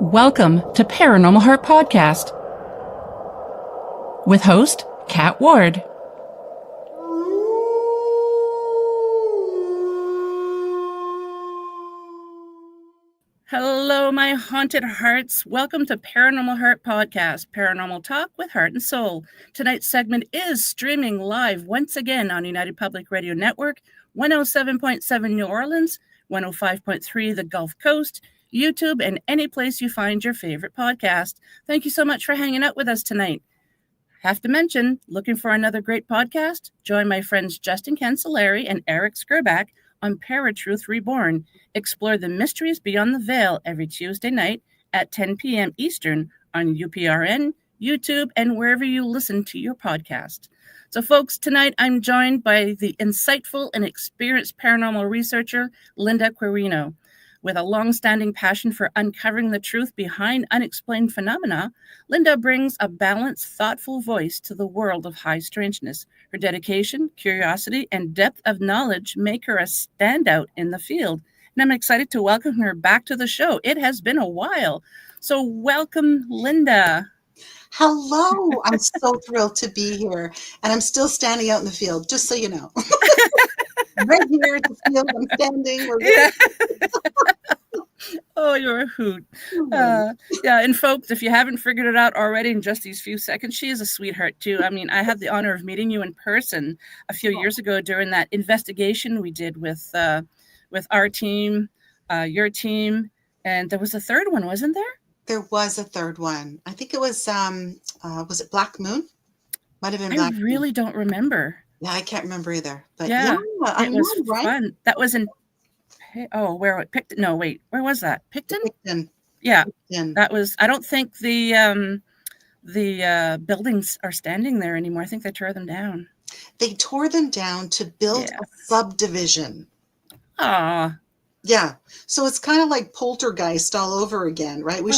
Welcome to Paranormal Heart Podcast with host Kat Ward. Hello, my haunted hearts. Welcome to Paranormal Heart Podcast, paranormal talk with heart and soul. Tonight's segment is streaming live once again on United Public Radio Network, 107.7 New Orleans, 105.3 the Gulf Coast, YouTube, and any place you find your favorite podcast. Thank you so much for hanging out with us tonight. Have to mention, looking for another great podcast? Join my friends Justin Cancelleri and Eric Skurback on Paratruth Reborn. Explore the mysteries beyond the veil every Tuesday night at 10 p.m. Eastern on UPRN, YouTube, and wherever you listen to your podcast. So, folks, tonight I'm joined by the insightful and experienced paranormal researcher, Lynda Quirino. With a long-standing passion for uncovering the truth behind unexplained phenomena, Lynda brings a balanced, thoughtful voice to the world of high strangeness. Her dedication, curiosity, and depth of knowledge make her a standout in the field. And I'm excited to welcome her back to the show. It has been a while. So welcome, Lynda. Hello. I'm so thrilled to be here. And I'm still standing out in the field, just so you know. Right here at the field, I'm standing. Oh, you're a hoot. Yeah, and folks, if you haven't figured it out already in just these few seconds, she is a sweetheart too. I mean, I had the honor of meeting you in person a few years ago during that investigation we did with our team, your team, and there was a third one, wasn't there? There was a third one. I think it was it Black Moon? Might have been Black Moon. I really don't remember. Yeah, I can't remember either. But yeah it was right? fun. That was in where Picton? No, wait, where was that? Picton? Picton. Yeah, Picton. That was. I don't think the buildings are standing there anymore. I think they tore them down. They tore them down to build a subdivision. Ah. Yeah. So it's kind of like Poltergeist all over again, right? We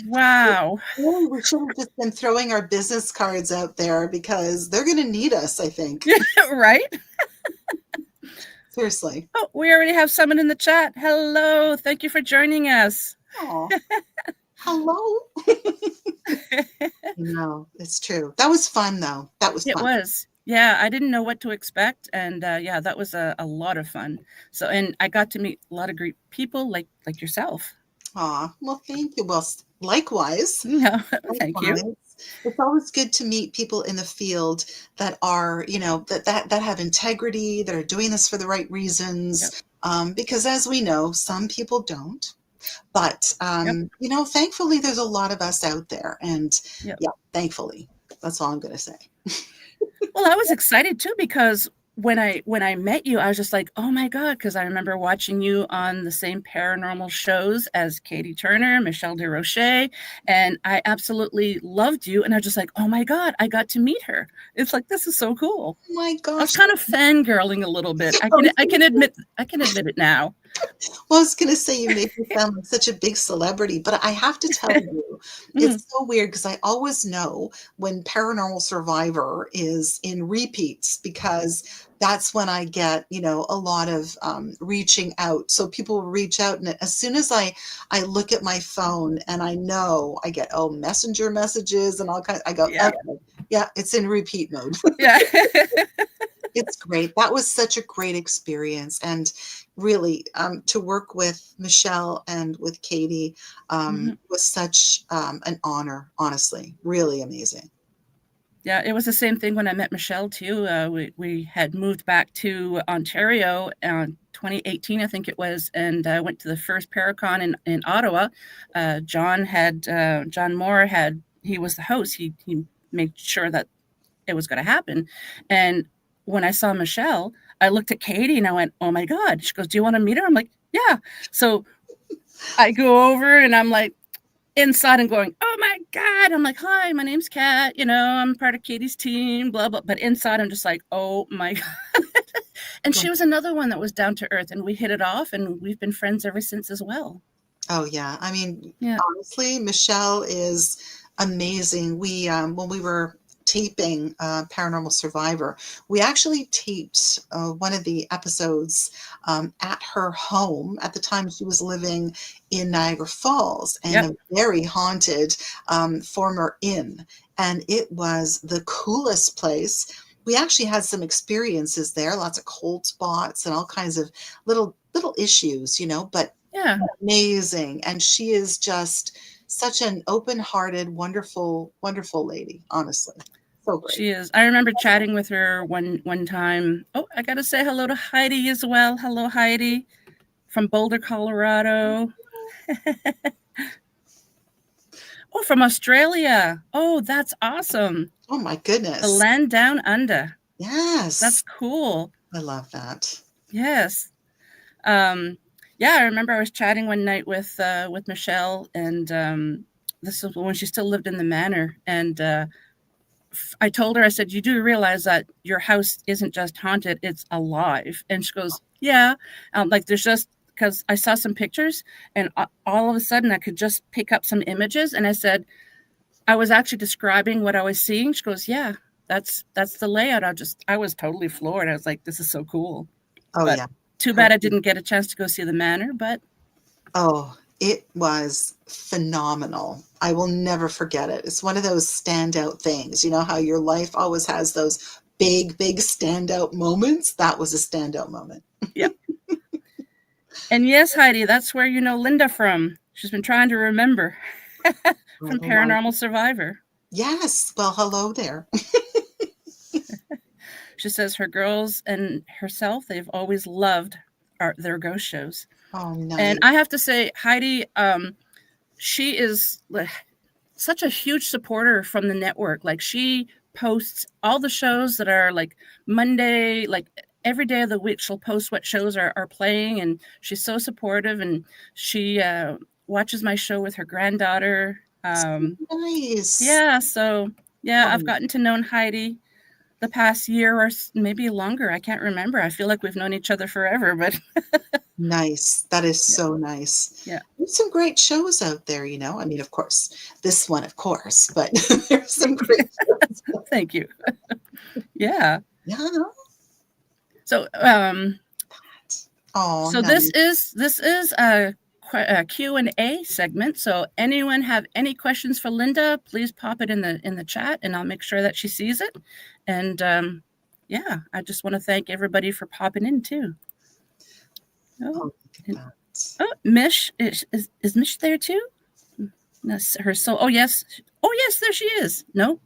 wow. We should have just been throwing our business cards out there because they're going to need us, I think. Right? Seriously. Oh, we already have someone in the chat. Hello. Thank you for joining us. Oh, hello. No, it's true. That was fun, though. That was fun. It was. Yeah, I didn't know what to expect. And that was a lot of fun. So, and I got to meet a lot of great people like yourself. Aw, well, thank you. Well, likewise. Yeah, thank you. It's always good to meet people in the field that are, that have integrity, that are doing this for the right reasons. Yep. Because as we know, some people don't. But, thankfully, there's a lot of us out there. And thankfully, that's all I'm going to say. Well, I was excited, too, because when I met you, I was just like, oh, my God, because I remember watching you on the same paranormal shows as Katie Turner, Michelle DeRoche, and I absolutely loved you. And I was just like, oh, my God, I got to meet her. It's like, this is so cool. Oh, my gosh. I was kind of fangirling a little bit. I can admit it now. Well, I was going to say you make me sound like such a big celebrity, but I have to tell you, it's so weird because I always know when Paranormal Survivor is in repeats because that's when I get, a lot of reaching out. So people will reach out, and as soon as I look at my phone and I know I get messenger messages and all kinds, I go, okay, it's in repeat mode. Yeah. It's great. That was such a great experience. And really, to work with Michelle and with Katie was such an honor, honestly. Really amazing. Yeah, it was the same thing when I met Michelle, too. We had moved back to Ontario in 2018, I think it was, and I went to the first Paracon in Ottawa. John Moore he was the host. He made sure that it was going to happen. And when I saw Michelle, I looked at Katie and I went, oh my God. She goes, do you want to meet her? I'm like, yeah. So I go over and I'm like inside and going, oh my God. I'm like, hi, my name's Kat. I'm part of Katie's team, blah, blah. But inside I'm just like, oh my God. And she was another one that was down to earth and we hit it off and we've been friends ever since as well. Oh yeah. I mean, honestly, Michelle is amazing. We, when we were taping Paranormal Survivor, we actually taped one of the episodes at her home. At the time, she was living in Niagara Falls in Yep. a very haunted former inn. And it was the coolest place. We actually had some experiences there, lots of cold spots and all kinds of little issues, but Yeah. amazing. And she is just such an open-hearted, wonderful, wonderful lady, honestly. So great. She is. I remember chatting with her one time. Oh, I got to say hello to Heidi as well. Hello, Heidi from Boulder, Colorado. Oh, from Australia. Oh, that's awesome. Oh my The goodness. land down under. Yes. That's cool. I love that. Yes. Yeah, I remember I was chatting one night with Michelle, and this was when she still lived in the manor, and I told her, I said, you do realize that your house isn't just haunted, it's alive. And she goes, yeah. Like there's just, because I saw some pictures and all of a sudden I could just pick up some images. And I said, I was actually describing what I was seeing. She goes, yeah, that's the layout. I was totally floored. I was like, this is so cool. Oh But yeah. too bad I didn't get a chance to go see the manor, but. Oh, it was phenomenal. I will never forget it. It's one of those standout things. You know how your life always has those big, big standout moments? That was a standout moment. Yep. And yes, Heidi, that's where you know Lynda from. She's been trying to remember from Paranormal Survivor. Yes. Well, hello there. She says her girls and herself, they've always loved their ghost shows. Oh, nice. And I have to say, Heidi, she is such a huge supporter from the network. Like she posts all the shows that are like Monday, like every day of the week, she'll post what shows are playing. And she's so supportive. And she watches my show with her granddaughter. Nice. Yeah. So, yeah, I've gotten to know Heidi the past year or maybe longer. I can't remember. I feel like we've known each other forever, but. Nice. That is so nice. Yeah. There's some great shows out there, I mean, of course, this one, of course, but there's some great shows. Thank you. Yeah. Yeah. So, oh, so nice. this is a Q&A segment. So anyone have any questions for Lynda, please pop it in the chat and I'll make sure that she sees it. And yeah, I just want to thank everybody for popping in too. Oh, Mish, is Mish there too? No, her soul. Oh yes, there she is. No,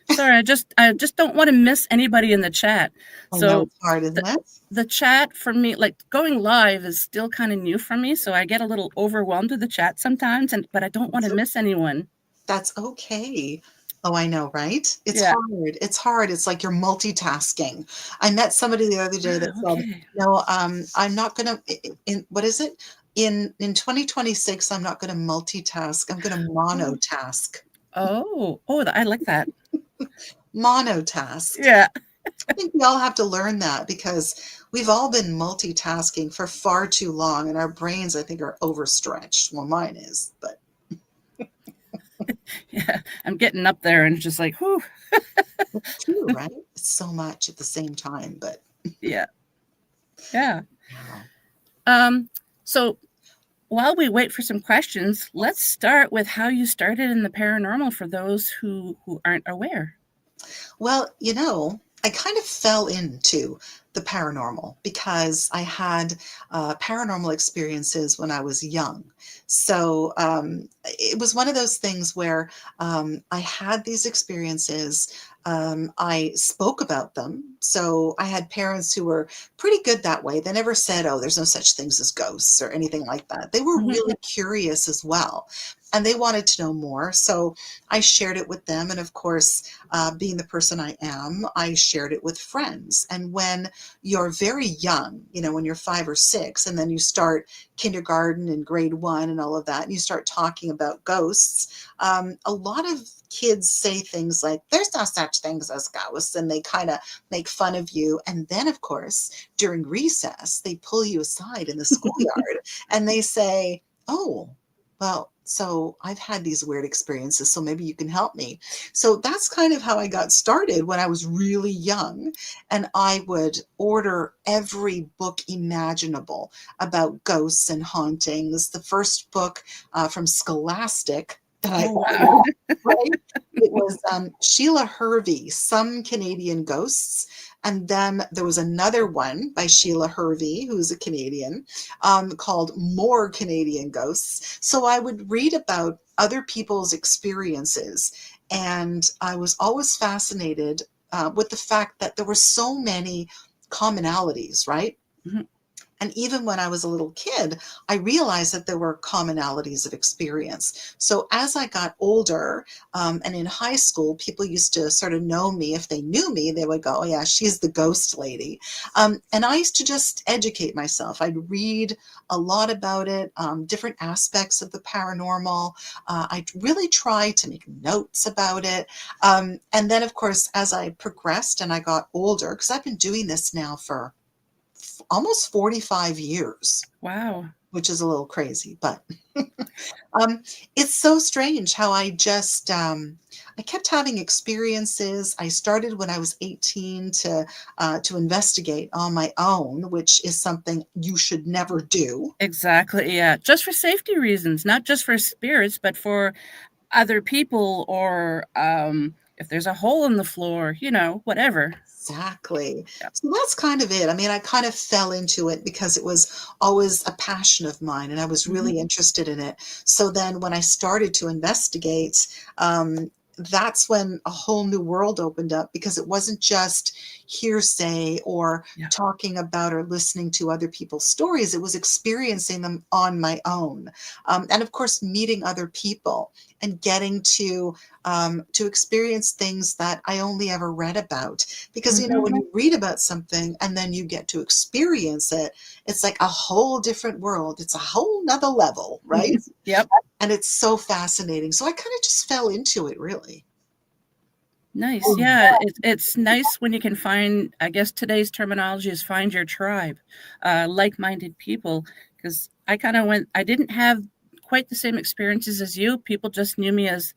sorry, I just don't want to miss anybody in the chat. So it's hard, isn't it? The chat for me, like going live, is still kind of new for me, so I get a little overwhelmed with the chat sometimes, but I don't want to miss anyone. That's okay. Oh, I know, right? It's hard. It's hard. It's like you're multitasking. I met somebody the other day that said, no, I'm not going to, what is it? In 2026, I'm not going to multitask. I'm going to monotask. Oh, I like that. Monotask. Yeah. I think we all have to learn that because we've all been multitasking for far too long and our brains, I think, are overstretched. Well, mine is, but. Yeah, I'm getting up there and just like, whew. It's true, right? It's so much at the same time, but. Yeah. So while we wait for some questions, let's start with how you started in the paranormal for those who aren't aware. Well, I kind of fell into the paranormal because I had paranormal experiences when I was young. So it was one of those things where I had these experiences. I spoke about them. So I had parents who were pretty good that way. They never said, oh, there's no such things as ghosts or anything like that. They were really curious as well. And they wanted to know more. So I shared it with them. And of course, being the person I am, I shared it with friends. And when you're very young, when you're 5 or 6, and then you start kindergarten and grade 1 and all of that, and you start talking about ghosts, a lot of kids say things like, there's no such things as ghosts, and they kind of make fun of you. And then, of course, during recess, they pull you aside in the schoolyard and they say, oh, well, So I've had these weird experiences, so maybe you can help me. So that's kind of how I got started when I was really young. And I would order every book imaginable about ghosts and hauntings. The first book from Scholastic that I Oh, wow. ordered, right? It was Sheila Hervey, Some Canadian Ghosts. And then there was another one by Sheila Hervey, who's a Canadian, called More Canadian Ghosts. So I would read about other people's experiences. And I was always fascinated with the fact that there were so many commonalities, right? Mhm. And even when I was a little kid, I realized that there were commonalities of experience. So as I got older, and in high school, people used to sort of know me. If they knew me, they would go, "Oh yeah, she's the ghost lady." And I used to just educate myself. I'd read a lot about it, different aspects of the paranormal. I really try to make notes about it. And then, of course, as I progressed and I got older, because I've been doing this now for almost 45 years, Wow. which is a little crazy, but um, it's so strange how I kept having experiences. I started when I was 18 to investigate on my own, which is something you should never do. Exactly. Yeah. Just for safety reasons, not just for spirits, but for other people, or if there's a hole in the floor, whatever. Exactly. Yeah. So that's kind of it. I mean, I kind of fell into it because it was always a passion of mine and I was Hmm. really interested in it. So then when I started to investigate, that's when a whole new world opened up because it wasn't just hearsay or Yeah. talking about or listening to other people's stories. It was experiencing them on my own. And of course, meeting other people and getting to experience things that I only ever read about. Because, you know, when Hmm. you read about something and then you get to experience it, it's like a whole different world. It's a whole nother level, right? Yep. And it's so fascinating. So I kind of just fell into it, really. Nice. Yeah, it's nice when you can find, I guess today's terminology is find your tribe, like-minded people. Because I didn't have quite the same experiences as you. People just knew me as,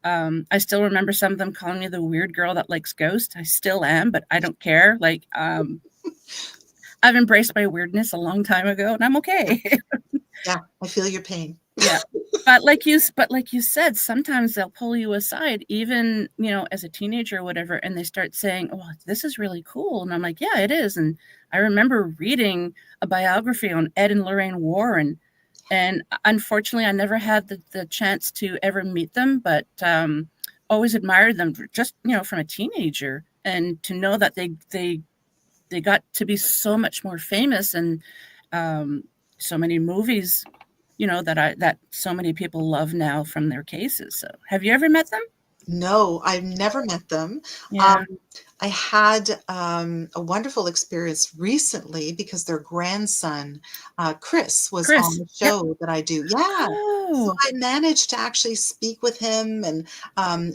I still remember some of them calling me the weird girl that likes ghosts. I still am, but I don't care. Like, I've embraced my weirdness a long time ago, and I'm okay. Yeah, I feel your pain. Yeah. But like you said, sometimes they'll pull you aside, even, as a teenager or whatever, and they start saying, "Oh, this is really cool." And I'm like, "Yeah, it is." And I remember reading a biography on Ed and Lorraine Warren, and unfortunately I never had the chance to ever meet them, but always admired them just, from a teenager, and to know that they got to be so much more famous, and um, so many movies, that so many people love now from their cases. So, have you ever met them? No, I've never met them. Um, Yeah, I had a wonderful experience recently because their grandson, Chris, was on Chris. the Yep. show that I do. Yeah. So Oh, I managed to actually speak with him and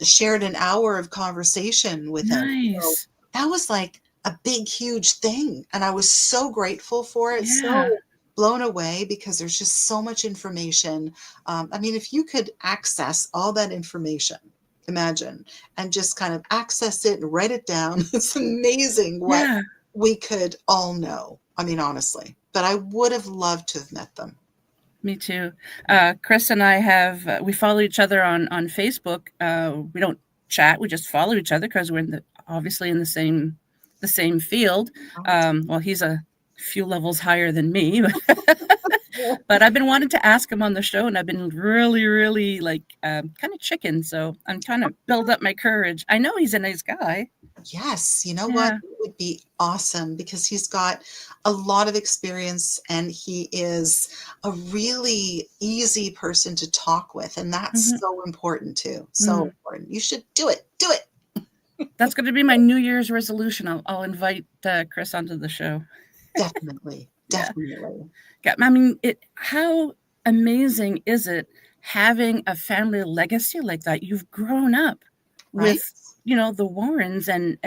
shared an hour of conversation with him. So nice. that was like a big, huge thing. And I was so grateful for it, Yeah, so blown away because there's just so much information. I mean, if you could access all that information, imagine, and just kind of access it and write it down. It's amazing what yeah. we could all know. I mean, honestly, but I would have loved to have met them. Me too. Chris and I have we follow each other on Facebook. We don't chat; we just follow each other because we're obviously in the same field. Right. Well, he's a few levels higher than me, but I've been wanting to ask him on the show, and I've been really, really like kind of chicken. So I'm trying to build up my courage. I know he's a nice guy. Yes, you know what? Yeah. It would be awesome because he's got a lot of experience and he is a really easy person to talk with. And that's Hmm. so important too. So Mm. important. You should do it. Do it. That's going to be my New Year's resolution. I'll invite Chris onto the show. Definitely. Yeah. Definitely. Yeah, I mean, how amazing is it having a family legacy like that? You've grown up Right? with, the Warrens, and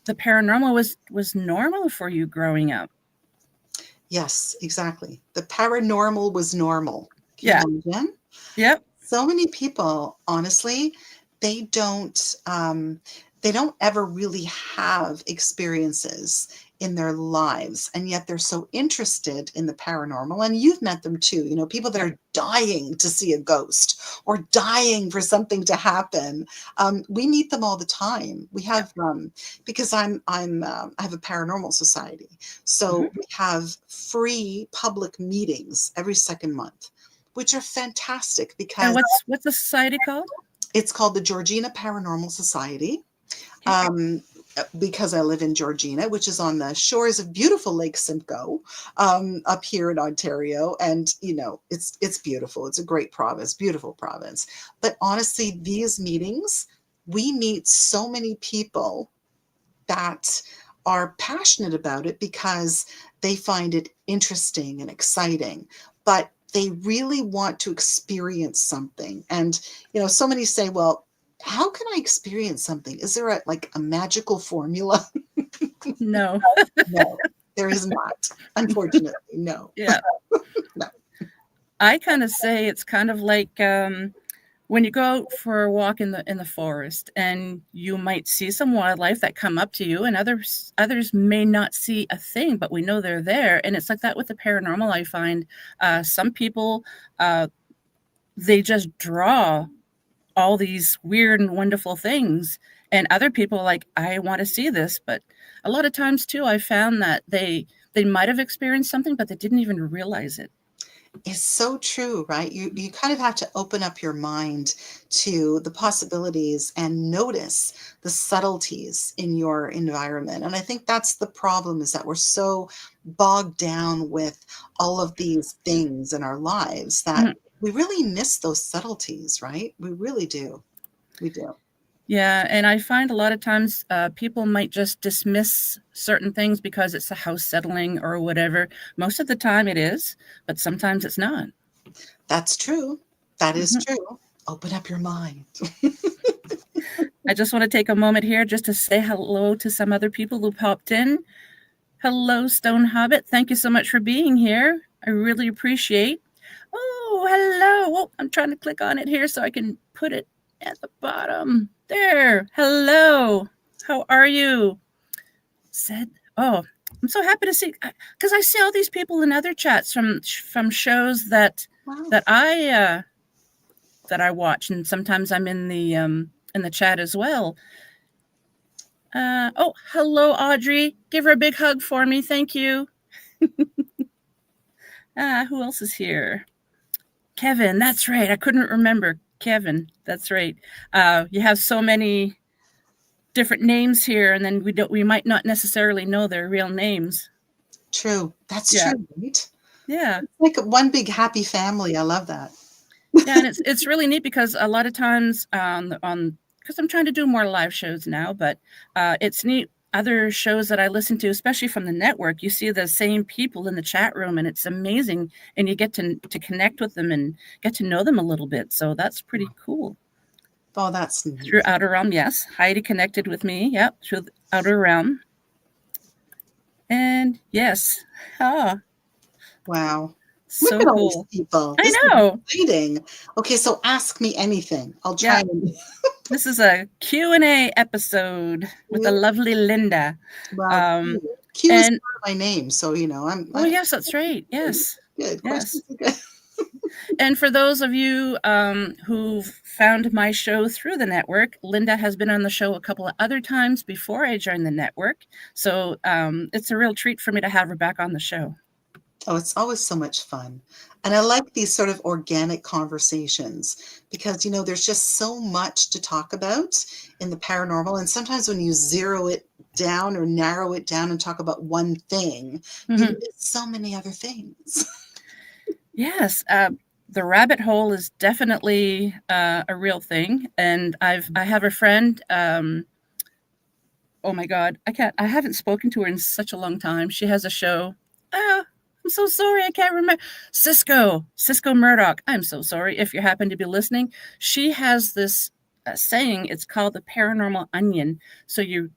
the paranormal was normal for you growing up. Yes, exactly. The paranormal was normal. Can you Yeah. imagine? Yep. So many people, honestly, they don't ever really have experiences in their lives, and yet they're so interested in the paranormal. And you've met them too, people that Yep. are dying to see a ghost or dying for something to happen. We meet them all the time. We Yep. have because I have a paranormal society, Mm-hmm. so we have free public meetings every second month, which are fantastic And because what's the society called? it's called the Georgina Paranormal Society. Okay. Because I live in Georgina, which is on the shores of beautiful Lake Simcoe, up here in Ontario. And, it's beautiful. It's a great province, beautiful province. But honestly, these meetings, we meet so many people that are passionate about it because they find it interesting and exciting, but they really want to experience something. And, so many say, well, how can I experience something? Is there a magical formula? No. No, there is not. Unfortunately, no. Yeah. No. I kind of say it's kind of like when you go out for a walk in the forest, and you might see some wildlife that come up to you, and others may not see a thing, but we know they're there. And it's like that with the paranormal. I find some people they just draw all these weird and wonderful things, and other people are like, I want to see this. But a lot of times too, I found that they might have experienced something, but they didn't even realize it. It's so true, right? You kind of have to open up your mind to the possibilities and notice the subtleties in your environment. And I think that's the problem, is that we're so bogged down with all of these things in our lives that Mhm. we really miss those subtleties, right? We really do. We do. Yeah, and I find a lot of times people might just dismiss certain things because it's a house settling or whatever. Most of the time it is, but sometimes it's not. That's true. That is Mhm. true. Open up your mind. I just want to take a moment here just to say hello to some other people who popped in. Hello, Stone Hobbit. Thank you so much for being here. I really appreciate. Oh, hello. Oh, I'm trying to click on it here so I can put it at the bottom. There. Hello. How are you? Said, oh, I'm so happy to see, because I see all these people in other chats from shows Wow. that I watch, and sometimes I'm in the chat as well. Oh, hello, Audrey. Give her a big hug for me. Thank you. Who else is here? Kevin. That's right. I couldn't remember. Kevin. That's right. You have so many different names here, and then we might not necessarily know their real names. True. That's Yeah. true, right? Yeah. Like one big happy family. I love that. Yeah, and it's really neat because a lot of times on because I'm trying to do more live shows now, but it's neat. Other shows that I listen to, especially from the network, you see the same people in the chat room, and it's amazing, and you get to connect with them and get to know them a little bit. So that's pretty cool. Oh, that's Through neat. Outer Realm, yes, Heidi connected with me. Yep, through Outer Realm, and yes, Wow. Look so at all these cool. people. I This is know. exciting. Okay, so ask me anything. I'll try Yeah. and This is a Q&A episode with the lovely Lynda. well, Um, Q is and part of my name, so oh, yes, that's right. Yes, good. yes. Questions are good. And for those of you who've found my show through the network, Lynda has been on the show a couple of other times before I joined the network. So it's a real treat for me to have her back on the show. Oh, it's always so much fun. And I like these sort of organic conversations because, there's just so much to talk about in the paranormal. And sometimes when you zero it down or narrow it down and talk about one thing, you Mm-hmm. miss so many other things. Yes, the rabbit hole is definitely a real thing, and I have a friend. Oh my God, I haven't spoken to her in such a long time. She has a show. Oh, I'm so sorry, I can't remember. Cisco Murdoch. I'm so sorry if you happen to be listening. She has this saying. It's called the paranormal onion. So you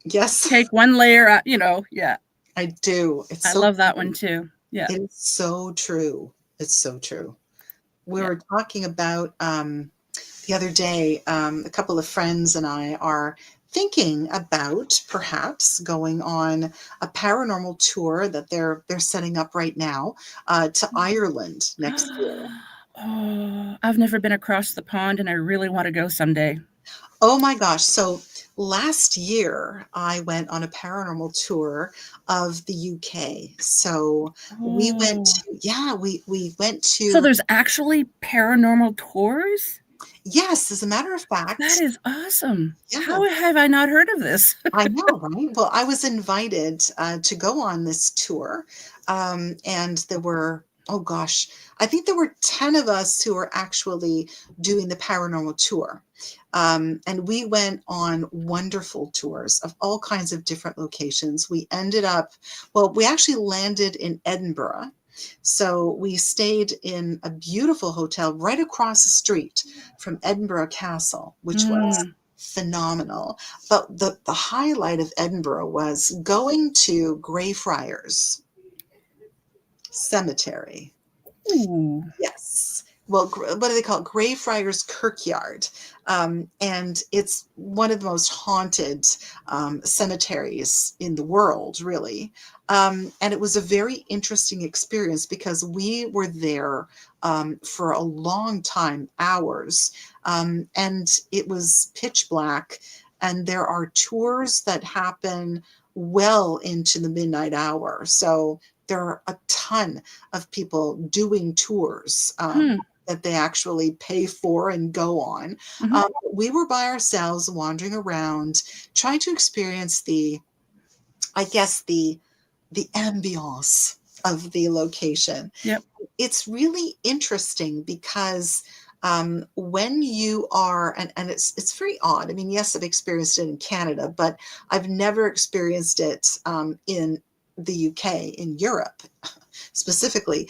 Yes, take one layer out. Yeah, I do. It's I so love that true. one too. Yeah. It is so true. It's so true. we were talking about the other day, a couple of friends and I are thinking about perhaps going on a paranormal tour that they're setting up right now to Ireland next year. Oh, I've never been across the pond, and I really want to go someday. Oh my gosh. So last year I went on a paranormal tour of the UK. So we went Oh, to, yeah, we went so to, there's actually paranormal tours? yes, as a matter of That fact, is awesome. yeah, How have I not heard of this? I know, right? Well, I was invited to go on this tour, and there were, oh gosh, I think there were 10 of us who were actually doing the paranormal tour. And we went on wonderful tours of all kinds of different locations. We ended up, well, we actually landed in Edinburgh. So we stayed in a beautiful hotel right across the street from Edinburgh Castle, which was Mm. phenomenal. But the highlight of Edinburgh was going to Greyfriars Cemetery. Ooh. Yes. Well, what do they call it? Greyfriars Kirkyard. And it's one of the most haunted cemeteries in the world, really. And it was a very interesting experience because we were there for a long time, hours, and it was pitch black. And there are tours that happen well into the midnight hour. So there are a ton of people doing tours Hmm. that they actually pay for and go on. Hmm. We were by ourselves wandering around, trying to experience I guess, the ambiance of the location. Yep. It's really interesting because when you are, and it's very odd. I mean, yes, I've experienced it in Canada, but I've never experienced it in the UK, in Europe specifically.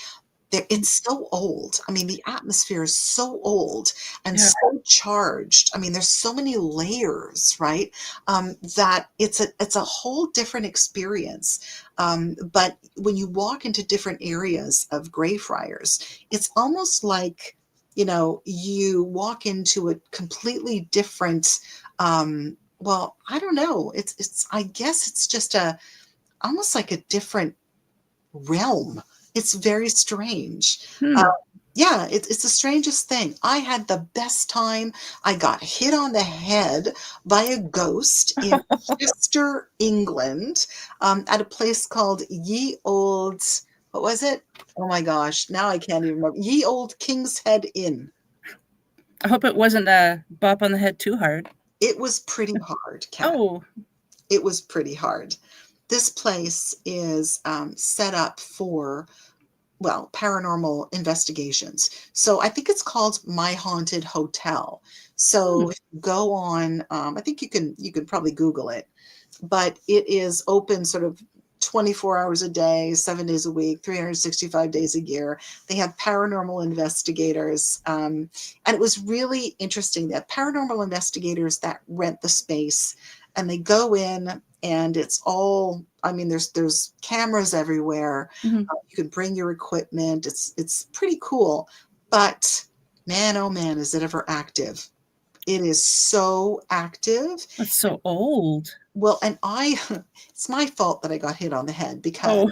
It's so old. I mean, the atmosphere is so old and Yeah. so charged. I mean, there's so many layers, right? That it's a whole different experience. But when you walk into different areas of Greyfriars, it's almost like, you walk into a completely different. Well, I don't know. It's. I guess it's just almost like a different realm. It's very strange. Uh, Hmm. yeah, it's the strangest thing. I had the best time. I got hit on the head by a ghost in Chester, England, at a place called Ye Old, what was it? Oh my gosh, now I can't even remember. Ye Old King's Head Inn. I hope it wasn't a bop on the head too hard. It was pretty hard, Kat. Oh. It was pretty hard. This place is set up for, well, paranormal investigations. So I think it's called My Haunted Hotel. Hmm. So if you go on, I think you can probably Google it, but it is open sort of 24 hours a day, 7 days a week, 365 days a year. They have paranormal investigators. And it was really interesting that paranormal investigators that rent the space and they go in and it's all, I mean, there's cameras everywhere. Hmm. You can bring your equipment. It's pretty cool. But man, oh man, is it ever active. It is so active. That's so old. Well, and it's my fault that I got hit on the head because, Oh,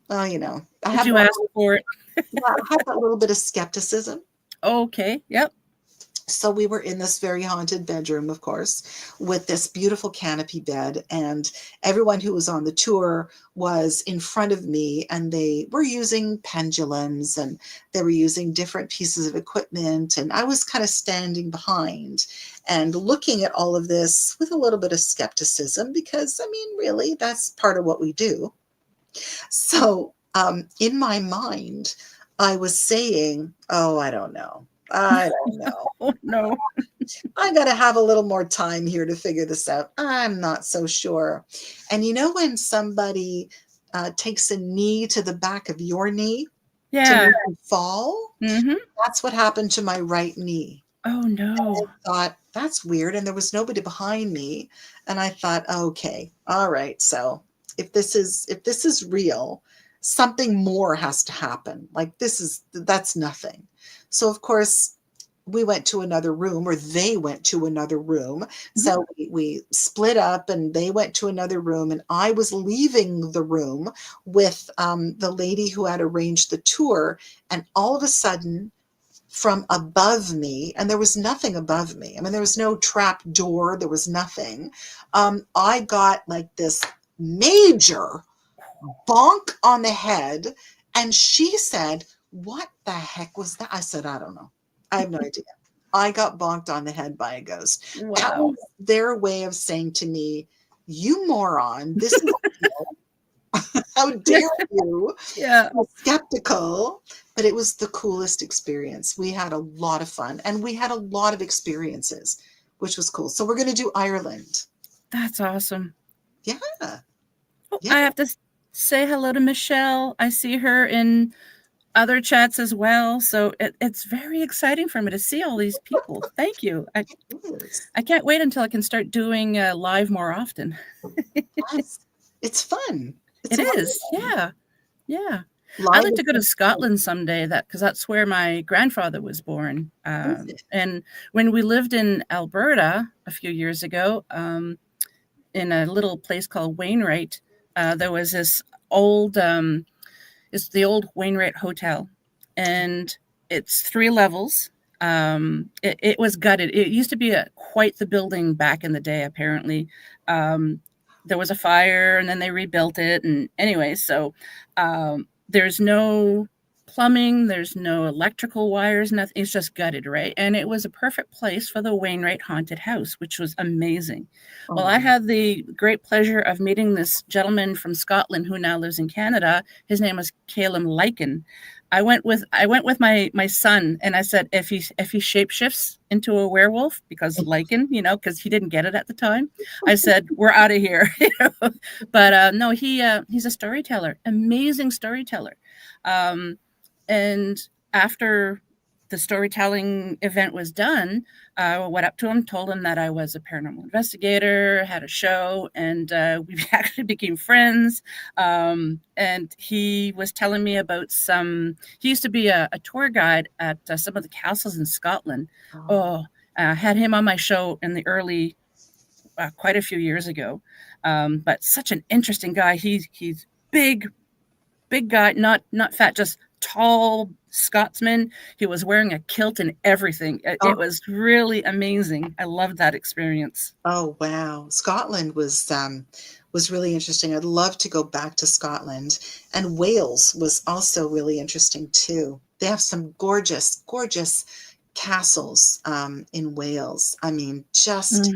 well, I did have you ask for it? that little bit of skepticism. Okay. Yep. So we were in this very haunted bedroom, of course, with this beautiful canopy bed, and everyone who was on the tour was in front of me, and they were using pendulums and they were using different pieces of equipment, and I was kind of standing behind and looking at all of this with a little bit of skepticism because, I mean, really, that's part of what we do. So in my mind, I was saying, oh, I don't know. I don't know. Oh no. I got to have a little more time here to figure this out. I'm not so sure. And when somebody takes a knee to the back of your knee to Yeah. make you fall, Hmm. that's what happened to my right knee. Oh I no. thought, that's weird. And there was nobody behind me. And I thought, okay, all right. So if this is real, something more has to happen. Like that's nothing. So of course, we went to another room, or they went to another room. So we split up and they went to another room, and I was leaving the room with the lady who had arranged the tour. And all of a sudden, from above me, and there was nothing above me. I mean, there was no trap door. There was nothing. I got like this major bonk on the head. And she said, "What the heck was that?" I said, "I don't know. I have no idea." I got bonked on the head by a ghost. That Wow. was their way of saying to me, "You moron, this is real. How dare you? Yeah. I'm skeptical." But it was the coolest experience. We had a lot of fun and we had a lot of experiences, which was cool. So we're going to do Ireland. That's awesome. Yeah. Oh, Yeah. I have to say hello to Michelle. I see her in other chats as well. So it's very exciting for me to see all these people. Thank you. I can't wait until I can start doing live more often. Yes. It's fun. It's It a lot is. of fun. Yeah. Yeah. I'd Live like is to go to fun. Scotland someday because that's where my grandfather was born. Is it? And when we lived in Alberta a few years ago, in a little place called Wainwright, there was this old, it's the old Wainwright Hotel, and it's 3 levels. It was gutted. It used to be quite the building back in the day, apparently. There was a fire, and then they rebuilt it. And anyway, so there's no plumbing, there's no electrical wires, nothing. It's just gutted, right? And it was a perfect place for the Wainwright Haunted House, which was amazing. Oh, Well, I had the great pleasure of meeting this gentleman from Scotland who now lives in Canada. His name was Caleb Lycan. I went with my son, and I said, if he shapeshifts into a werewolf, because Lycan, because he didn't get it at the time, I said, we're out of here. But no, he's a storyteller, amazing storyteller. And after the storytelling event was done, I went up to him, told him that I was a paranormal investigator, had a show, and we actually became friends. And he was telling me about he used to be a tour guide at some of the castles in Scotland. Had him on my show in the early, quite a few years ago. But such an interesting guy. He's big guy, not fat, just tall Scotsman. He was wearing a kilt and everything. It was really amazing. I loved that experience. Oh wow, Scotland was really interesting. I'd love to go back to Scotland, and Wales was also really interesting too. They have some gorgeous, gorgeous castles in Wales. I mean, just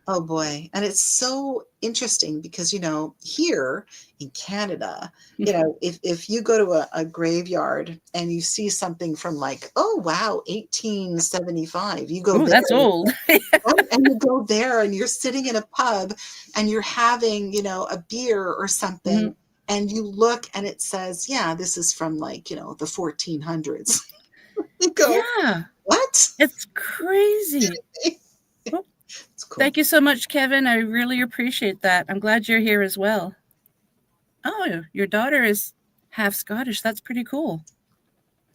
oh boy. And it's so interesting because, here in Canada, if you go to a graveyard and you see something from like, oh wow, 1875, you go Ooh, there. that's old. And you go there and you're sitting in a pub and you're having, a beer or something, and you look and it says, yeah, this is from like, the 1400s. You go, Yeah. what? It's crazy. It's cool. Thank you so much, Kevin. I really appreciate that. I'm glad you're here as well. Oh, your daughter is half Scottish. That's pretty cool.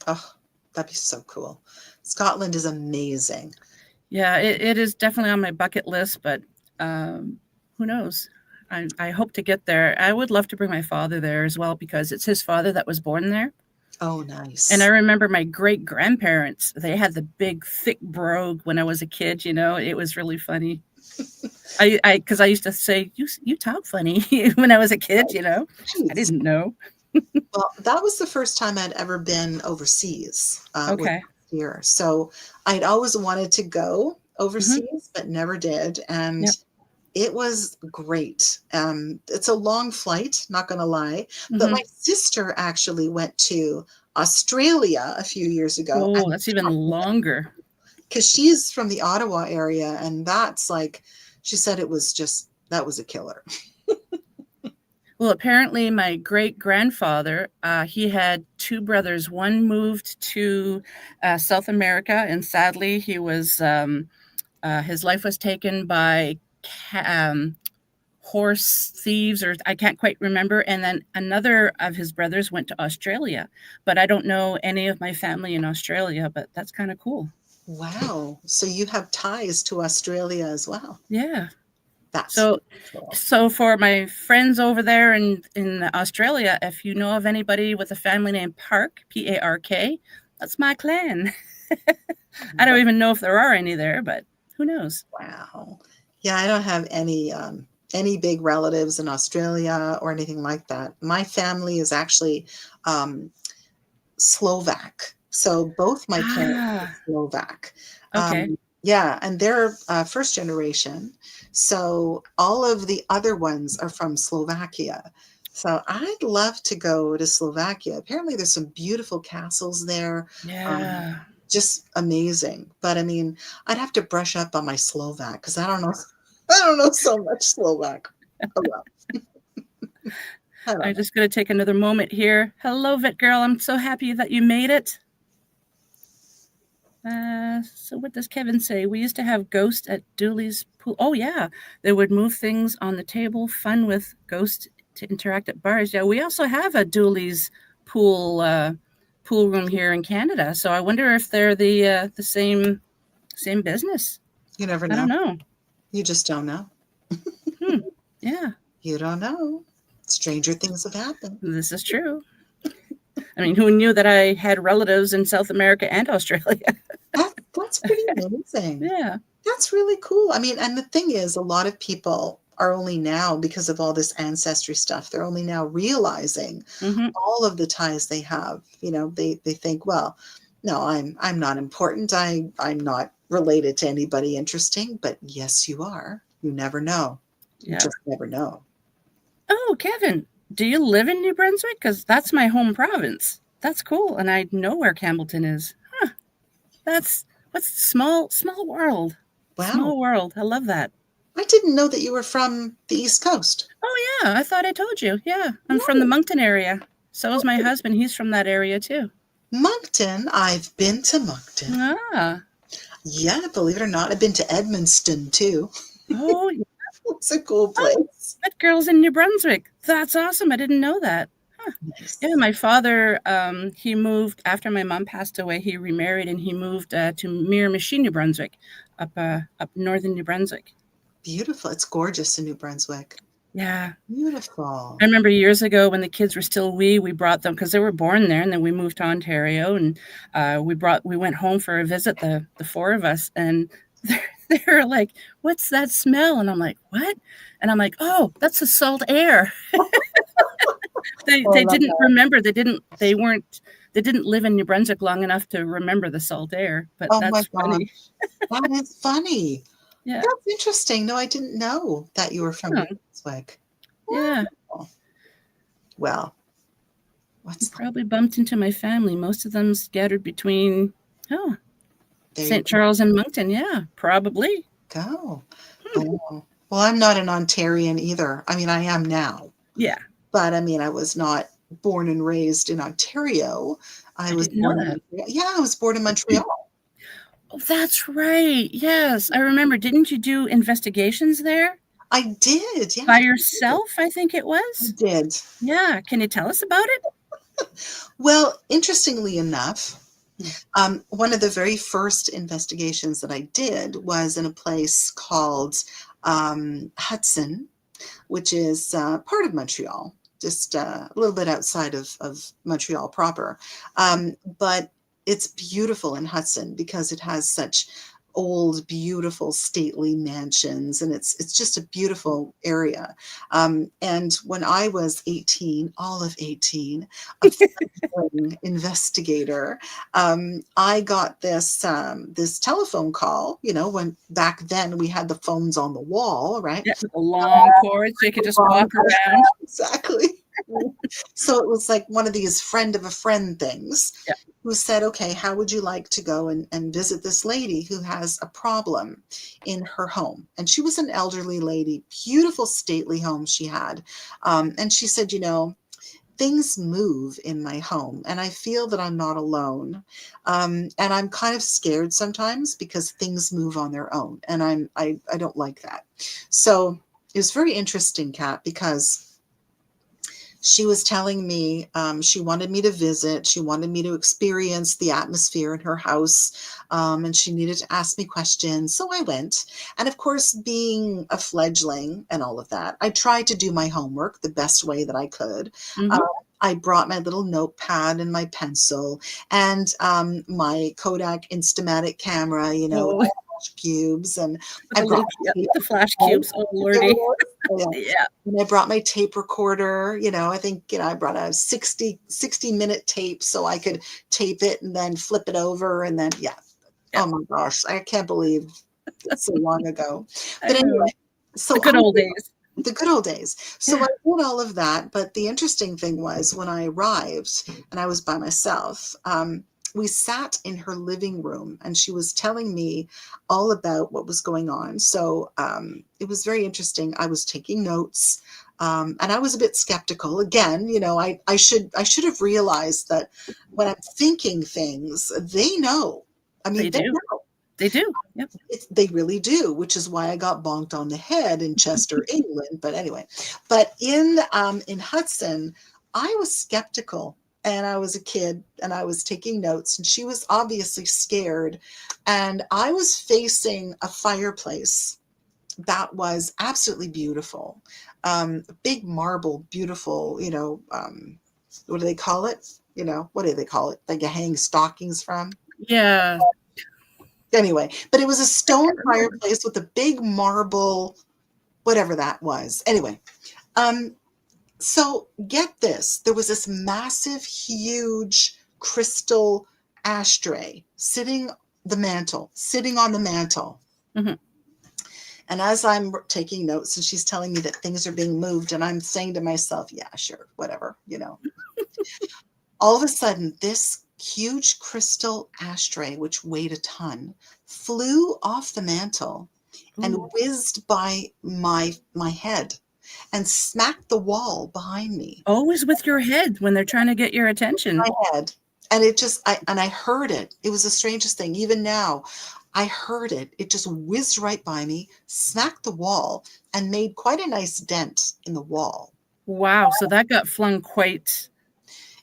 Oh, that'd be so cool. Scotland is amazing. Yeah, it is definitely on my bucket list, but who knows? I hope to get there. I would love to bring my father there as well because it's his father that was born there. Oh, nice. And I remember my great grandparents, they had the big, thick brogue when I was a kid, it was really funny. Because I used to say, you talk funny when I was a kid, I didn't know. Well, that was the first time I'd ever been overseas. Okay. Here. So I'd always wanted to go overseas, but never did. And it was great. It's a long flight, not going to lie. But my sister actually went to Australia a few years ago. Oh, that's even longer. Because she's from the Ottawa area. And that's like, she said that was a killer. Well, apparently my great-grandfather, he had 2 brothers. One moved to South America, and sadly, he was his life was taken by horse thieves, or I can't quite remember. And then another of his brothers went to Australia, but I don't know any of my family in Australia, but that's kind of cool. Wow. So you have ties to Australia as well. Yeah. That's So, cool. so for my friends over there in Australia, if you know of anybody with a family named Park, Park, that's my clan. I don't even know if there are any there, but who knows? Wow. Yeah, I don't have any big relatives in Australia or anything like that. My family is actually Slovak. So both my parents are Ah, Slovak. okay. Yeah, and they're first generation. So all of the other ones are from Slovakia. So I'd love to go to Slovakia. Apparently, there's some beautiful castles there. Um, Yeah. just amazing. But I mean, I'd have to brush up on my Slovak because I don't know. I don't know so much Slovak. Oh well, I I'm don't know. just going to take another moment here. Hello, Vet Girl. I'm so happy that you made it. So what does Kevin say? We used to have ghosts at Dooley's pool. Oh yeah, they would move things on the table. Fun with ghosts to interact at bars. Yeah, we also have a Dooley's pool room here in Canada. So I wonder if they're the same business. You never I don't know. know. You just don't know. Hmm. Yeah, You don't know. Stranger things have happened. this is true. I mean, who knew that I had relatives in South America and Australia? That's pretty amazing. Yeah. That's really cool. I mean, and the thing is, a lot of people are only now, because of all this ancestry stuff, they're only now realizing Mm-hmm. all of the ties they have. You know, they think, well, no, I'm not important. I'm not related to anybody interesting. But yes, you are. You never know. You Yeah. just never know. Oh, Kevin, do you live in New Brunswick? Because that's my home province. That's cool, and I know where Campbellton is. Huh? That's what's small world. Wow. Small world. I love that. I didn't know that you were from the East Coast. Oh yeah, I thought I told you. Yeah, I'm from the No. Moncton area. So is my husband. He's from that area too. Moncton, I've been to Moncton. Ah. Yeah, believe it or not, I've been to Edmundston too. Oh, yeah. It's a cool Oh, place. that girl's in New Brunswick. That's awesome. I didn't know that. Huh. Yeah, Nice. my father, he moved after my mom passed away. He remarried and he moved to Miramichi, New Brunswick, up northern New Brunswick. Beautiful. It's gorgeous in New Brunswick. Yeah, I Beautiful. remember years ago when the kids were still wee, we brought them because they were born there, and then we moved to Ontario, and we went home for a visit, the four of us, and they're like, "What's that smell?" And I'm like, "What?" And I'm like, "Oh, that's the salt air." they Oh, I they love didn't that. remember. They didn't live in New Brunswick long enough to remember the salt air. But Oh my that's funny. gosh. That is funny. Yeah, That's interesting. No, I didn't know that you were from New yeah, Brunswick. yeah. Wow. Well, You what's that? probably bumped into my family. Most of them scattered between oh There you St. Charles and Moncton. Yeah, probably. go. Hmm. Oh. Well, I'm not an Ontarian either. I mean, I am now, Yeah, but I mean, I was not born and raised in Ontario. I I was didn't know born in that. Montreal. Yeah, I was born in Montreal. Oh, that's right. Yes, I remember. Didn't you do investigations there I did. Yeah, by I yourself? I think it was. did. Yeah. Can you tell us about it? Well, interestingly enough, Hmm. one of the very first investigations that I did was in a place called Hudson, which is part of Montreal, just a little bit outside of Montreal proper. But it's beautiful in Hudson because it has such old, beautiful, stately mansions, and it's just a beautiful area. And when I was 18, all of 18, a fledgling investigator, I got this telephone call. You know, when back then we had the phones on the wall, right? Yeah, with a long cord, so you could just walk around. Exactly. So it was like one of these friend of a friend things, Yeah. who said, okay, how would you like to go and visit this lady who has a problem in her home? And she was an elderly lady, beautiful, stately home she had. And she said, you know, things move in my home and I feel that I'm not alone. And I'm kind of scared sometimes because things move on their own. And I don't like that. So it was very interesting, Kat, because she was telling me she wanted me to visit. She wanted me to experience the atmosphere in her house, and she needed to ask me questions. So I went. And of course, being a fledgling and all of that, I tried to do my homework the best way that I could. Mm-hmm. I brought my little notepad and my pencil and my Kodak Instamatic camera, Oh, flash cubes, and I the brought little, yeah, the flash cubes. Oh, Lordy. yeah. Yeah. And I brought my tape recorder, I think, I brought a 60-minute tape so I could tape it and then flip it over. And then, yeah. Yeah. Oh my gosh. I can't believe it's so long ago. I But know. anyway, so The good old days. the good old days. So Yeah. I did all of that. But the interesting thing was when I arrived and I was by myself, we sat in her living room and she was telling me all about what was going on. So it was very interesting. I was taking notes, and I was a bit skeptical. Again, I should have realized that when I'm thinking things, they know. I mean, They they do. know. They do. Yep. They really do, which is why I got bonked on the head in Chester, England. But anyway, but in Hudson, I was skeptical, and I was a kid, and I was taking notes, and she was obviously scared, and I was facing a fireplace that was absolutely beautiful, big marble, beautiful. What do they call it? What do they call it? Like you hang stockings from. Yeah. Anyway, but it was a I stone can't remember. fireplace with a big marble, whatever that was. Anyway, so get this. There was this massive, huge crystal ashtray sitting on the mantle. Mm-hmm. And as I'm taking notes and she's telling me that things are being moved, and I'm saying to myself, yeah, sure, whatever. All of a sudden, this huge crystal ashtray, which weighed a ton, flew off the mantle and Ooh. whizzed by my head and smacked the wall behind me. Always with your head when they're trying to get your attention. My head. And I heard it. It was the strangest thing. Even now, I heard it. It just whizzed right by me, smacked the wall, and made quite a nice dent in the wall. Wow. So that got flung quite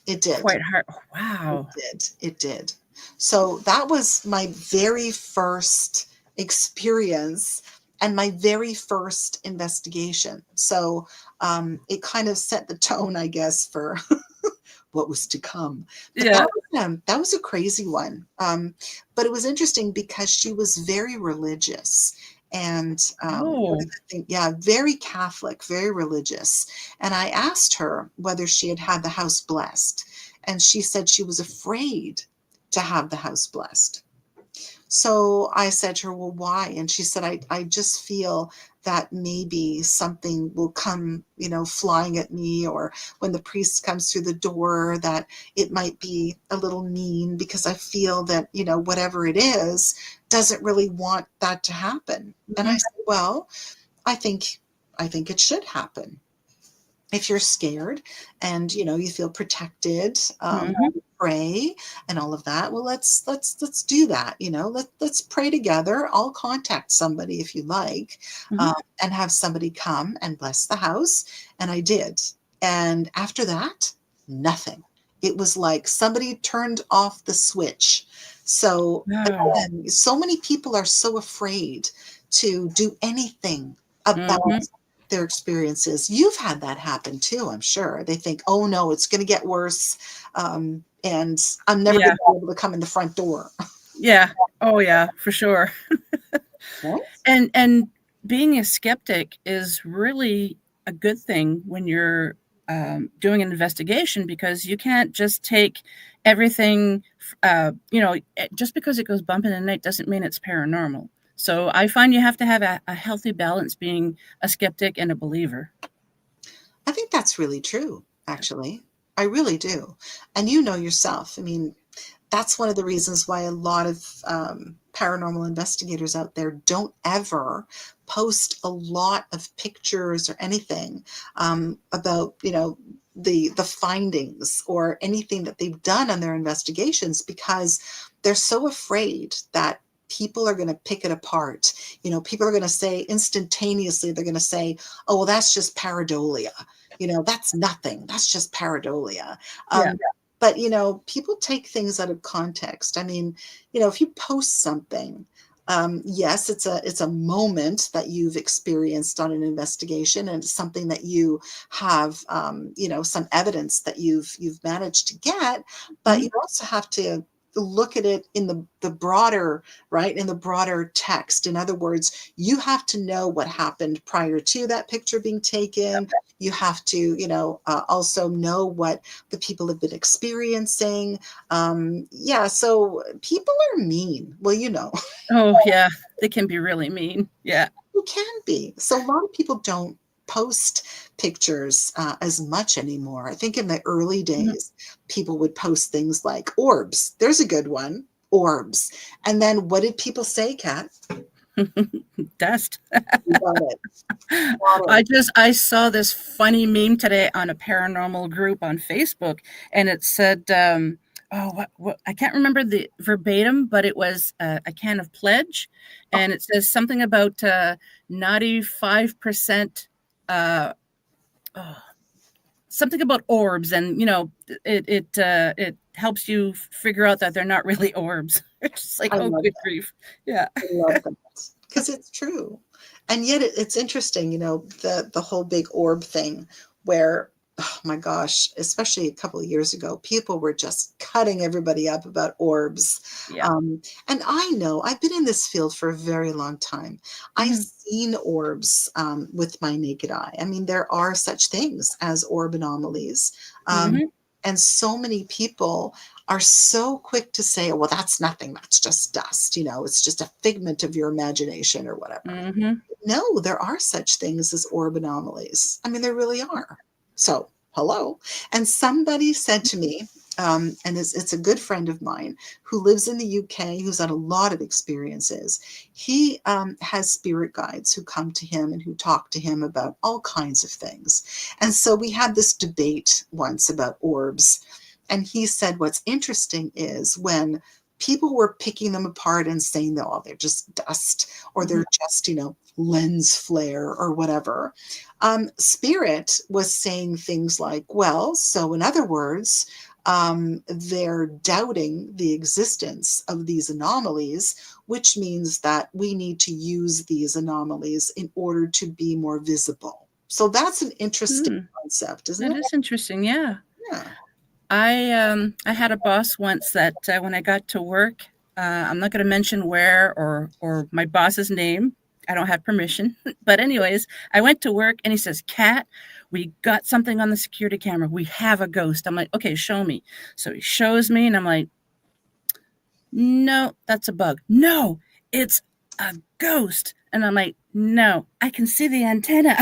It did. hard. It Wow. did. It did. So that was my very first experience and my very first investigation. So it kind of set the tone, I guess, for what was to come. But Yeah. that was a crazy one. But it was interesting because she was very religious. And what Oh. did I think? Yeah, very Catholic, very religious. And I asked her whether she had had the house blessed. And she said she was afraid to have the house blessed. So I said to her, well, why? And she said, I just feel that maybe something will come, flying at me, or when the priest comes through the door, that it might be a little mean because I feel that, whatever it is, doesn't really want that to happen. And I Mm-hmm. said, well, I think it should happen. If you're scared and you feel protected, Mm-hmm. pray and all of that, well, let's do that. Let's pray together. I'll contact somebody if you like, Mm-hmm. and have somebody come and bless the house. And I did. And after that, nothing. It was like somebody turned off the switch. So Wow. again, so many people are so afraid to do anything about Mm-hmm. their experiences. You've had that happen too, I'm sure. They think, oh no, it's going to get worse. And I'm never going Yeah. to be able to come in the front door. Yeah. Oh yeah, for sure. Right? And being a skeptic is really a good thing when you're doing an investigation, because you can't just take everything. Just because it goes bump in the night doesn't mean it's paranormal. So I find you have to have a healthy balance being a skeptic and a believer. I think that's really true, actually. I really do. And you know yourself. I mean, that's one of the reasons why a lot of paranormal investigators out there don't ever post a lot of pictures or anything about the findings or anything that they've done on their investigations, because they're so afraid that people are going to pick it apart. You know, people are going to say instantaneously, they're going to say, oh, well, that's just pareidolia. You know, that's nothing. That's just pareidolia. Yeah. But, you know, people take things out of context. I mean, you know, if you post something, yes, it's a moment that you've experienced on an investigation, and it's something that you have, you know, some evidence that you've managed to get. But you also have to look at it in the broader, right, in the broader text. In other words, you have to know what happened prior to that picture being taken. You have to, you know, also know what the people have been experiencing. Yeah, so people are mean. Well, you know. Oh, yeah. They can be really mean. Yeah. You can be. So a lot of people don't post pictures as much anymore. I think in the early days, people would post things like orbs. There's a good one, orbs. And then what did people say, Kat? Dust. You got it. Got it. I saw this funny meme today on a paranormal group on Facebook, and it said, what I can't remember the verbatim, but it was a can of Pledge, and it says something about 95%, something about orbs, and you know, it helps you figure out that they're not really orbs. It's just like, I oh, love good that. grief, yeah. I love that because it's true. And yet it's interesting, you know, the whole big orb thing where, oh my gosh, especially a couple of years ago, people were just cutting everybody up about orbs. Yeah. And I know I've been in this field for a very long time. I've Mhm. seen orbs with my naked eye. I mean, there are such things as orb anomalies. Mhm. And so many people are so quick to say, well, that's nothing. That's just dust. You know, it's just a figment of your imagination or whatever. Mhm. No, there are such things as orb anomalies. I mean, there really are. So, hello. And somebody said to me, and it's a good friend of mine who lives in the UK, who's had a lot of experiences. He has spirit guides who come to him and who talk to him about all kinds of things. And so we had this debate once about orbs. And he said, what's interesting is when people were picking them apart and saying, oh, they're just dust, or Mhm. they're just, you know, lens flare or whatever. Spirit was saying things like, well, so in other words, they're doubting the existence of these anomalies, which means that we need to use these anomalies in order to be more visible. So that's an interesting concept, isn't That it? is interesting. Yeah. Yeah. I had a boss once that when I got to work, I'm not going to mention where or my boss's name. I don't have permission. But anyways, I went to work and he says, "Kat, we got something on the security camera. We have a ghost." I'm like, "Okay, show me." So he shows me and I'm like, "No, that's a bug." "No, it's a ghost." And I'm like, "No, I can see the antenna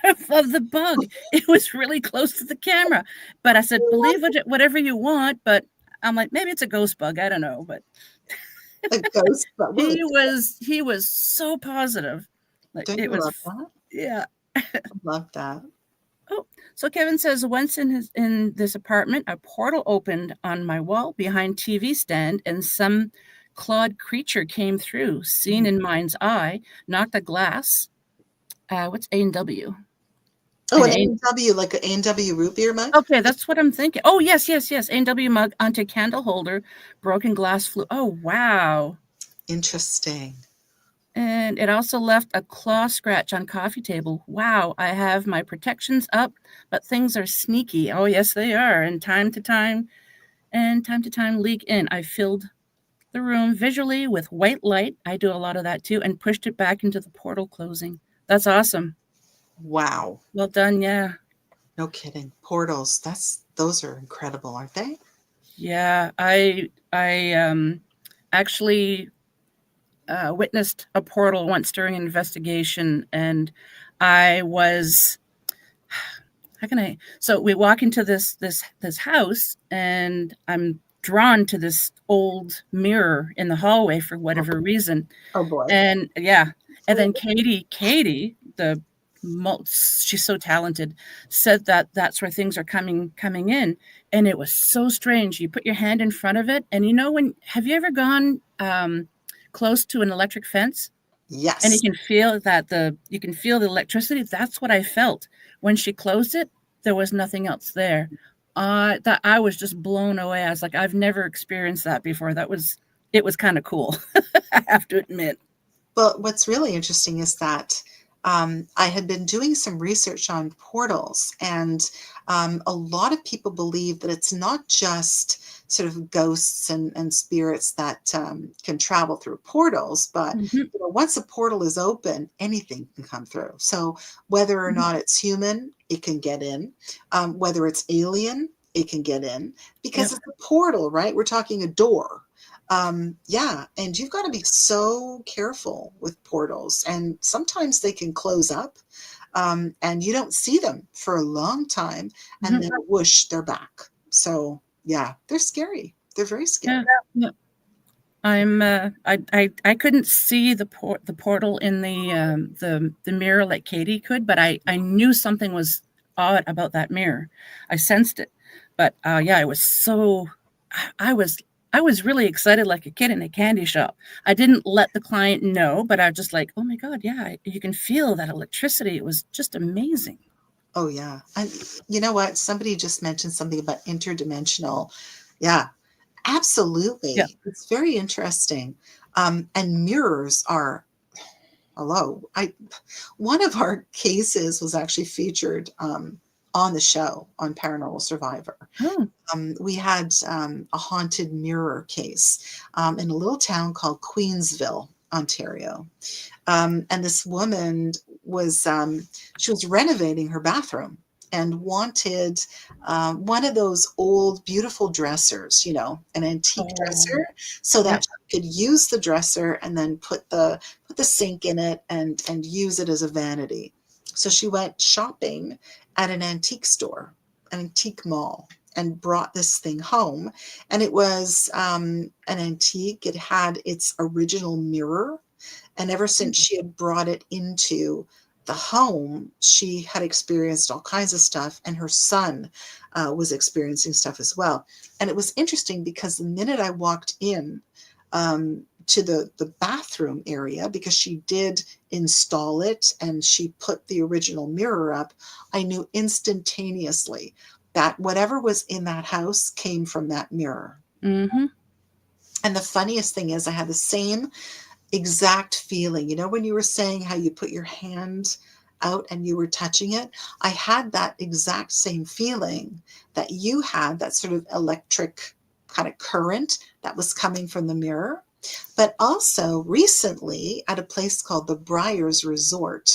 of the bug. It was really close to the camera." But I said, "Believe whatever you want." But I'm like, maybe it's a ghost bug. I don't know. But A ghost, but well, he was so positive. Like don't it you was, love that? yeah. Love that. Oh, so Kevin says once in this apartment, a portal opened on my wall behind TV stand, and some clawed creature came through, seen in mind's eye, knocked a glass. What's A&W? Oh, An an A. A&W, like an A&W root beer mug? Okay, that's what I'm thinking. Oh, yes, yes, yes. A&W mug onto candle holder, broken glass flew. Oh, wow. Interesting. And it also left a claw scratch on coffee table. Wow, I have my protections up, but things are sneaky. Oh, yes, they are. And time to time leak in. I filled the room visually with white light. I do a lot of that too, and pushed it back into the portal closing. That's awesome. Wow. Well done. Yeah. No kidding. Portals. Those are incredible, aren't they? Yeah. I actually witnessed a portal once during an investigation, and I was how can I? So we walk into this house, and I'm drawn to this old mirror in the hallway for whatever reason. Oh boy. And yeah, and then Katie, the she's so talented, said that that's where things are coming in, and it was so strange. You put your hand in front of it, and you know when have you ever gone close to an electric fence, and Yes. you can feel the electricity. That's what I felt when she closed it. There was nothing else there. That I was just blown away. I was like, I've never experienced that before. It was kind of cool. I have to admit. Well, what's really interesting is that I had been doing some research on portals, and a lot of people believe that it's not just sort of ghosts and spirits that can travel through portals, but Mhm, once a portal is open, anything can come through. So whether or mhm. not it's human, it can get in. Whether it's alien, it can get in because Yep. it's a portal, right? We're talking a door. Yeah, and you've got to be so careful with portals, and sometimes they can close up, and you don't see them for a long time, and Mhm. then whoosh, they're back. So yeah, they're scary. They're very scary. Yeah. Yeah. I couldn't see the portal in the mirror like Katie could, but I knew something was odd about that mirror. I sensed it, but yeah, I was I was really excited like a kid in a candy shop. I didn't let the client know, but I was just like, oh my god, yeah, you can feel that electricity. It was just amazing. Oh yeah, and you know what? Somebody just mentioned something about interdimensional. Yeah, Yeah. absolutely. It's very interesting. And mirrors are hello. I One of our cases was actually featured on the show on Paranormal Survivor. Oh. We had a haunted mirror case in a little town called Queensville, Ontario. And this woman was she was renovating her bathroom and wanted one of those old beautiful dressers, an antique Oh. dresser, so Yep. that she could use the dresser and then put the sink in it and use it as a vanity. So she went shopping at an antique store, an antique mall, and brought this thing home. And it was an antique. It had its original mirror, and ever since she had brought it into the home, she had experienced all kinds of stuff, and her son was experiencing stuff as well. And it was interesting because the minute I walked in to the bathroom area, because she did install it and she put the original mirror up, I knew instantaneously that whatever was in that house came from that mirror. Mm-hmm. And the funniest thing is, I had the same exact feeling. When you were saying how you put your hand out and you were touching it, I had that exact same feeling that you had, that sort of electric kind of current that was coming from the mirror. But also recently at a place called the Briars Resort,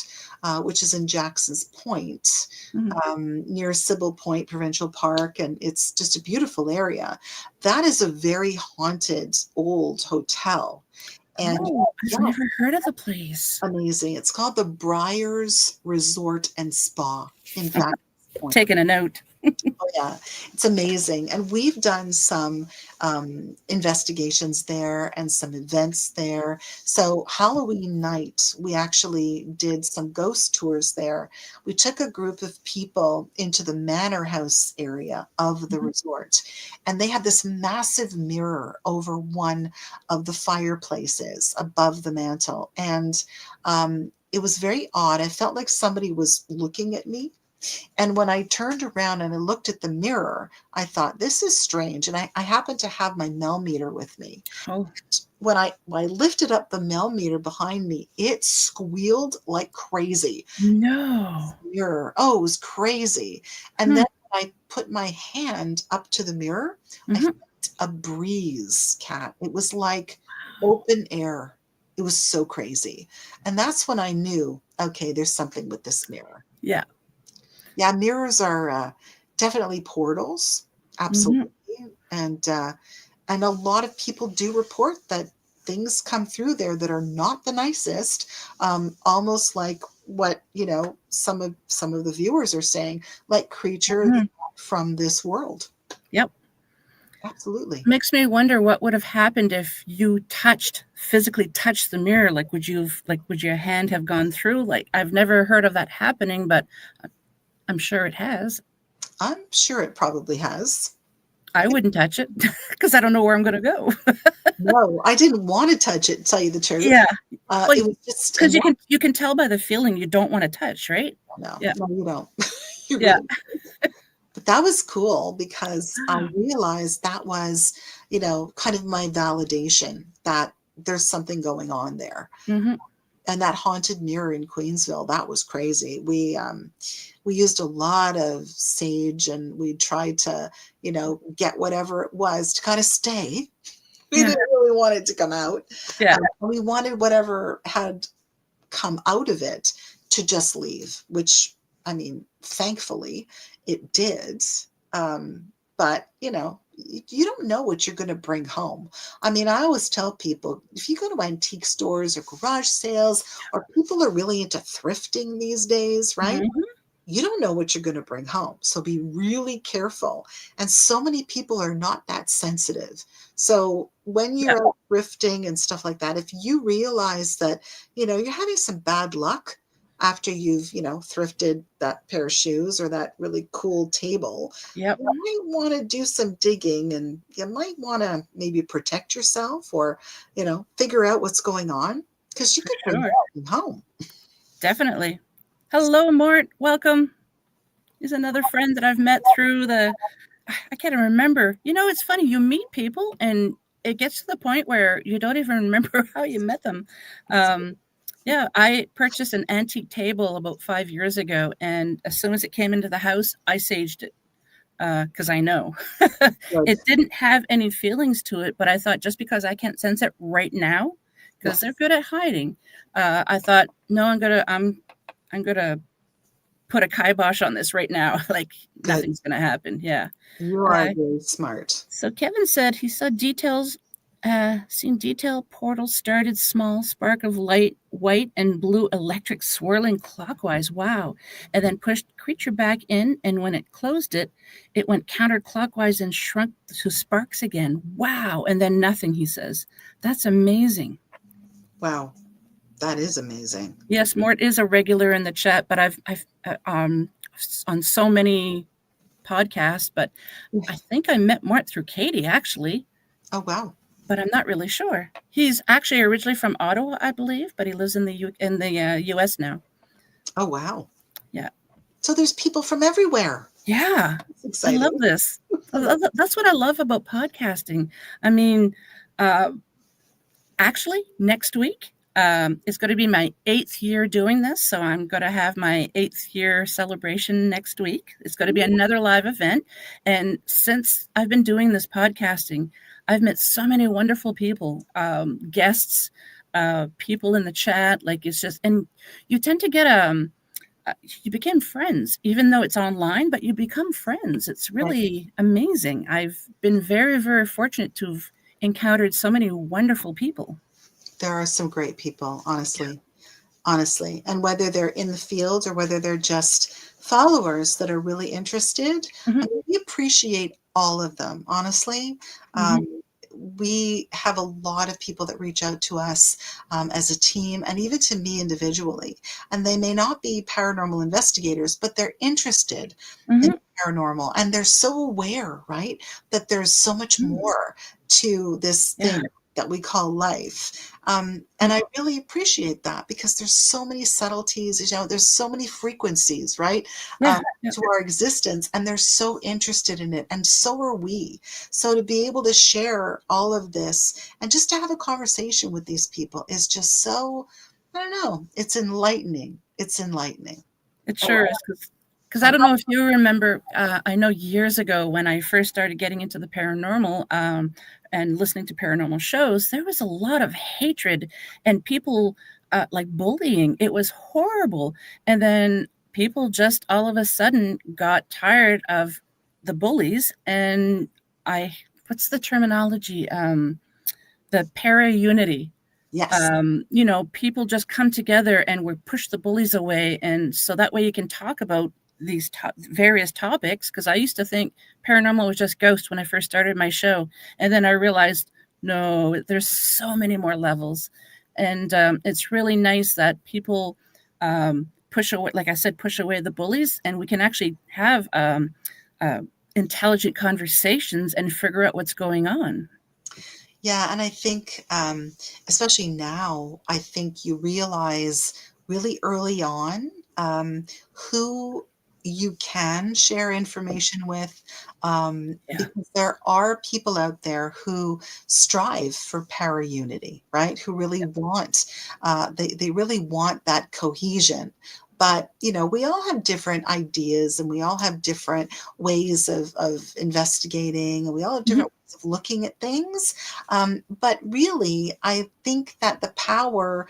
which is in Jackson's Point, Mm-hmm. near Sybil Point Provincial Park, and it's just a beautiful area. That is a very haunted old hotel. And Oh, I've yeah, never heard of the place. amazing. It's called the Briars Resort and Spa in Jackson's Point. Taking a note. Oh, yeah, it's amazing. And we've done some investigations there and some events there. So, Halloween night, we actually did some ghost tours there. We took a group of people into the manor house area of the Mhm. resort, and they had this massive mirror over one of the fireplaces above the mantle. And it was very odd. I felt like somebody was looking at me, and when I turned around and I looked at the mirror, I thought, this is strange. And I happened to have my Mel meter with me. Oh, When I lifted up the Mel meter behind me, it squealed like crazy. no. Mirror. Oh, it was crazy. And Hmm. then when I put my hand up to the mirror, I Mhm. felt a breeze, Cat. It was like open air. It was so crazy. And that's when I knew, okay, there's something with this mirror. Yeah. Yeah, mirrors are definitely portals, Mhm. absolutely, and a lot of people do report that things come through there that are not the nicest, almost like what some of the viewers are saying, like creatures Mhm. from this world. Yep. Absolutely. Makes me wonder what would have happened if you physically touched the mirror. Would your hand have gone through? Like, I've never heard of that happening, but I'm sure it has. I'm sure it probably has. I wouldn't touch it because I don't know where I'm going to go. No, I didn't want to touch it, to tell you the truth. Yeah. Well, It was just because you can tell by the feeling you don't want to touch, right? no, Yeah. no, you don't. You Yeah. really. But that was cool because I realized that was, kind of my validation that there's something going on there. Mm-hmm. And that haunted mirror in Queensville, that was crazy. We used a lot of sage, and we tried to, get whatever it was to kind of stay. We Yeah. didn't really want it to come out. Yeah. We wanted whatever had come out of it to just leave, which, I mean, thankfully it did. But, you don't know what you're going to bring home. I mean, I always tell people, if you go to antique stores or garage sales, or people are really into thrifting these days, right? Mm-hmm. You don't know what you're going to bring home. So be really careful. And so many people are not that sensitive. So when Yeah. you're out thrifting and stuff like that, if you realize that, you're having some bad luck after you've, thrifted that pair of shoes or that really cool table, Yep. you might want to do some digging, and you might want to maybe protect yourself or, figure out what's going on, because you could bring Sure. that home. Definitely. Hello, Mort. Welcome. He's another friend that I've met through I can't even remember. It's funny. You meet people and it gets to the point where you don't even remember how you met them. Yeah, I purchased an antique table about 5 years ago, and as soon as it came into the house, I saged it because I know. It didn't have any feelings to it, but I thought just because I can't sense it right now, because they're good at hiding, I thought, no, I'm gonna put a kibosh on this right now. Like nothing's gonna happen. Yeah. You are very smart. So Kevin said he saw seen detail portal started small spark of light, white and blue electric swirling clockwise. Wow. And then pushed creature back in. And when it closed it, it went counterclockwise and shrunk to sparks again. Wow. And then nothing, he says. That's amazing. Wow. That is amazing. Yes, Mort is a regular in the chat, but I've on so many podcasts, but I think I met Mort through Katie, actually. Oh, wow. But I'm not really sure. He's actually originally from Ottawa, I believe, but he lives in the U.S. now. Oh, wow. Yeah. So there's people from everywhere. Yeah. That's exciting. I love this. That's what I love about podcasting. I mean, actually, next week, it's going to be my 8th year doing this. So I'm going to have my 8th year celebration next week. It's going to be another live event. And since I've been doing this podcasting, I've met so many wonderful people, guests, people in the chat. Like it's just, and you tend to get you become friends, even though it's online, but you become friends. It's really amazing. I've been very, very fortunate to have encountered so many wonderful people. There are some great people, honestly. Honestly. And whether they're in the field or whether they're just followers that are really interested, I mean, we appreciate all of them, honestly. We have a lot of people that reach out to us as a team, and even to me individually. And they may not be paranormal investigators, but they're interested in paranormal, and they're so aware, right, that there's so much more to this thing that we call life. And I really appreciate that, because there's so many subtleties, there's so many frequencies, right, to our existence, and they're so interested in it, and so are we. So to be able to share all of this and just to have a conversation with these people is just so, I don't know, it's enlightening. It's enlightening. It sure is. Because I don't know if you remember, I know years ago when I first started getting into the paranormal and listening to paranormal shows, there was a lot of hatred and people like bullying. It was horrible. And then people just all of a sudden got tired of the bullies. And what's the terminology? The para-unity. Yes. People just come together and we push the bullies away. And so that way you can talk about these various topics, because I used to think paranormal was just ghosts when I first started my show, and then I realized no, there's so many more levels, and it's really nice that people push away, like I said, push away the bullies, and we can actually have intelligent conversations and figure out what's going on. Yeah, and I think, especially now, I think you realize really early on who you can share information with, Yeah. because there are people out there who strive for para unity, right? Who really want, they really want that cohesion. But, we all have different ideas and we all have different ways of investigating and we all have Mhm. different ways of looking at things. But really, I think that the power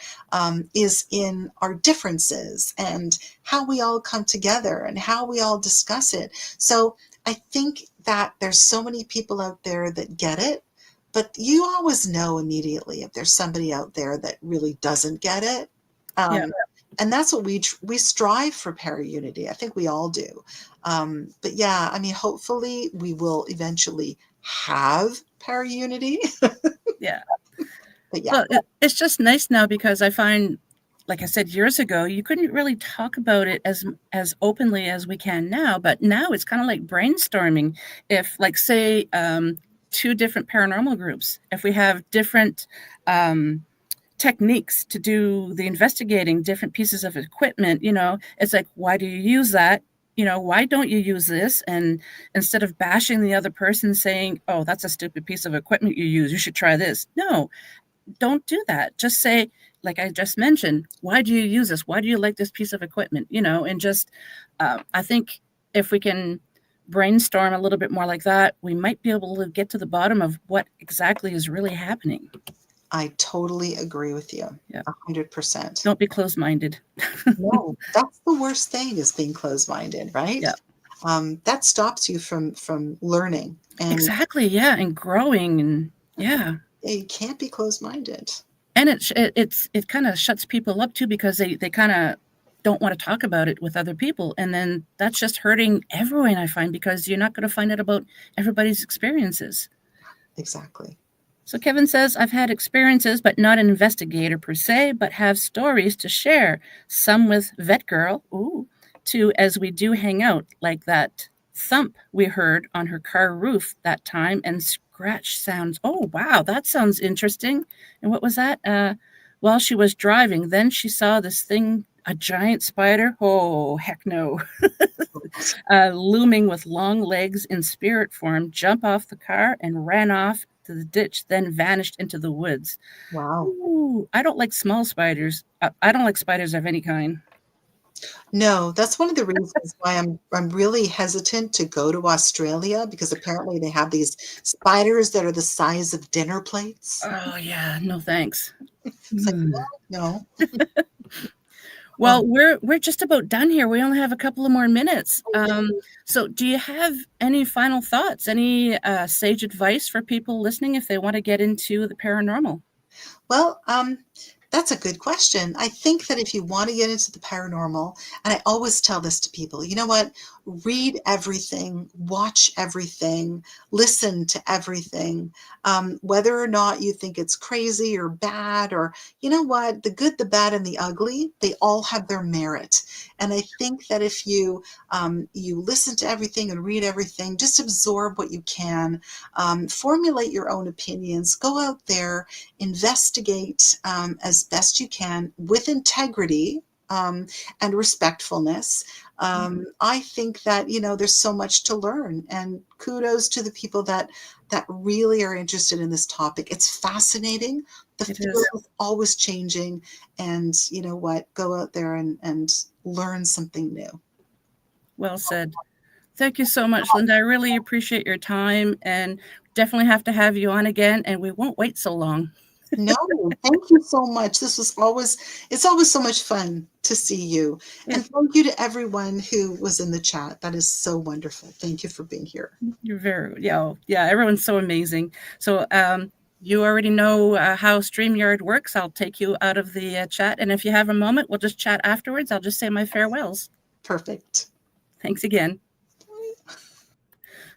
is in our differences and how we all come together and how we all discuss it. So I think that there's so many people out there that get it, but you always know immediately if there's somebody out there that really doesn't get it. Yeah. And that's what we strive for para unity. I think we all do. But yeah, I mean, hopefully we will eventually have para unity. Yeah. But yeah, Well, it's just nice now because I find, like I said years ago, you couldn't really talk about it as openly as we can now. But now it's kind of like brainstorming. If, like, say, two different paranormal groups, if we have different techniques to do the investigating, different pieces of equipment, it's like, why do you use that? Why don't you use this? And instead of bashing the other person saying, oh, that's a stupid piece of equipment you use, you should try this. No, don't do that. Just say, like I just mentioned, why do you use this? Why do you like this piece of equipment? And just, I think if we can brainstorm a little bit more like that, we might be able to get to the bottom of what exactly is really happening. I totally agree with you. Yeah. 100%. Don't be closed-minded. No, that's the worst thing is being closed-minded, right? Yeah. That stops you from learning. And exactly. Yeah. And growing. And yeah. you can't be closed-minded. And it kind of shuts people up too, because they kind of don't want to talk about it with other people. And then that's just hurting everyone, I find, because you're not going to find out about everybody's experiences. Exactly. So Kevin says, I've had experiences, but not an investigator per se, but have stories to share. Some with Vet Girl, too, as we do hang out, like that thump we heard on her car roof that time, and scratch sounds. Oh, wow, that sounds interesting. And what was that? While she was driving, then she saw this thing, a giant spider. Oh, heck no. Looming with long legs in spirit form, jump off the car and ran off to the ditch, then vanished into the woods. Wow. Ooh, I don't like small spiders. I don't like spiders of any kind. No, that's one of the reasons why I'm really hesitant to go to Australia because apparently they have these spiders that are the size of dinner plates. Oh yeah, no thanks. It's like, no. Well, we're just about done here. We only have a couple of more minutes. So do you have any final thoughts, any sage advice for people listening if they want to get into the paranormal? Well, that's a good question. I think that if you want to get into the paranormal, and I always tell this to people, you know what? Read everything, watch everything, listen to everything. Whether or not you think it's crazy or bad, or you know what, the good, the bad, and the ugly, they all have their merit. And I think that if you you listen to everything and read everything, just absorb what you can, formulate your own opinions, go out there, investigate as best you can with integrity and respectfulness. I think that there's so much to learn, and kudos to the people that really are interested in this topic. It's fascinating. The field is always changing, and you know what? Go out there and learn something new. Well said. Thank you so much, Lynda. I really appreciate your time, and definitely have to have you on again, and we won't wait so long. No, thank you so much. It's always so much fun to see you. Yeah. And thank you to everyone who was in the chat. That is so wonderful. Thank you for being here. You're yeah, everyone's so amazing. So you already know how StreamYard works. I'll take you out of the chat, and if you have a moment, we'll just chat afterwards. I'll just say my farewells. Perfect. Thanks again.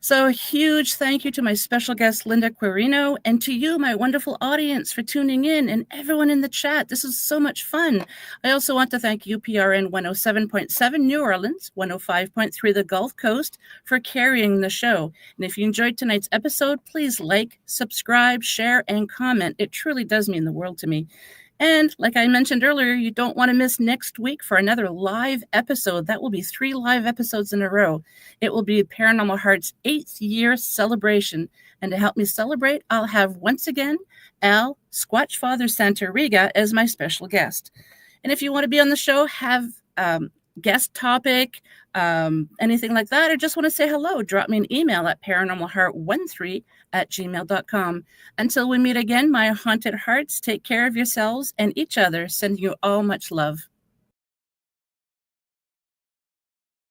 So a huge thank you to my special guest, Lynda Quirino, and to you, my wonderful audience, for tuning in, and everyone in the chat. This is so much fun. I also want to thank UPRN 107.7 New Orleans, 105.3 the Gulf Coast for carrying the show. And if you enjoyed tonight's episode, please like, subscribe, share, and comment. It truly does mean the world to me. And like I mentioned earlier, you don't want to miss next week for another live episode. That will be 3 live episodes in a row. It will be Paranormal Heart's 8th year celebration. And to help me celebrate, I'll have once again Al Squatch Father Santoriga as my special guest. And if you want to be on the show, have guest topic, anything like that, or just want to say hello, drop me an email at paranormalheart13@gmail.com. Until we meet again, my haunted hearts, take care of yourselves and each other. Sending you all much love.